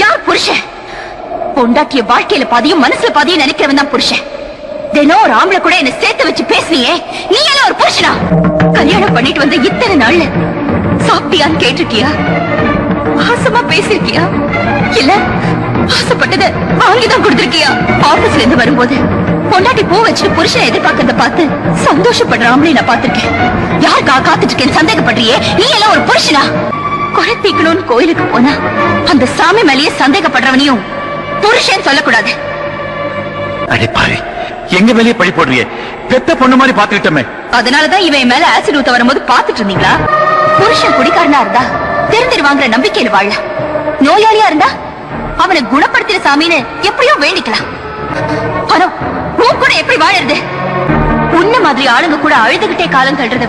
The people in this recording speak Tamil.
யார் புருஷன்? பொண்டாட்டிய வாழ்க்கையில பாதியும் மனசுல பாதியும் நினைக்கிறவன் தான் புருஷன். தினம் ஒரு ஆம்பளை கூட என்ன சேர்த்து வச்சு பேசுனியே, நீ எல்லாம் ஒரு புருஷனா? கல்யாணம் பண்ணிட்டு வந்த இத்தனை நாள்ல சாப்பிட்டியான்னு கேட்டிருக்கியா? ஆசமா பேசிருக்கியா? இல்ல ஆசைப்பட்டத வாங்கிதான் கொடுத்திருக்கியா? ஆபீஸ்ல இருந்து வரும்போது பொண்டாட்டி பூ வச்சு புருஷனை எதிர்பார்க்கறத பார்த்து சந்தோஷப்படுற ஆம்பளை நான் பார்த்திருக்கேன். யாருக்கா காத்துட்டு இருக்கேன்னு சந்தேகப்படுறியே, நீ எல்லாம் ஒரு புருஷனா? குறை தீக்கணும்னு கோயிலுக்கு போனா அந்த சாமி மேலேயே சந்தேகப்படுறவனையும் புருஷன் சொல்லக்கூடாது. அடே பாரு, எங்க மேலேயே பழி போடுறியே? பெத்த பொண்ணு மாதிரி பாத்துக்கிட்டோமே. அதனாலதான் இவன் மேல ஆசிட் ஊத்த வரும்போது பாத்துட்டு இருந்தீங்களா? புருஷன் குடிக்காரனா இருந்தா தெரிஞ்சிருவாங்கிற நம்பிக்கையில வாழ, நோயாளியா இருந்தா அவனை குணப்படுத்தின சாமின்னு எப்படியோ வேண்டிக்கலாம். ஆனா உன் கூட எப்படி வாழறது? உன்ன மாதிரி ஆளுங்க கூட அழுதுகிட்டே காலம் தள்ளுறத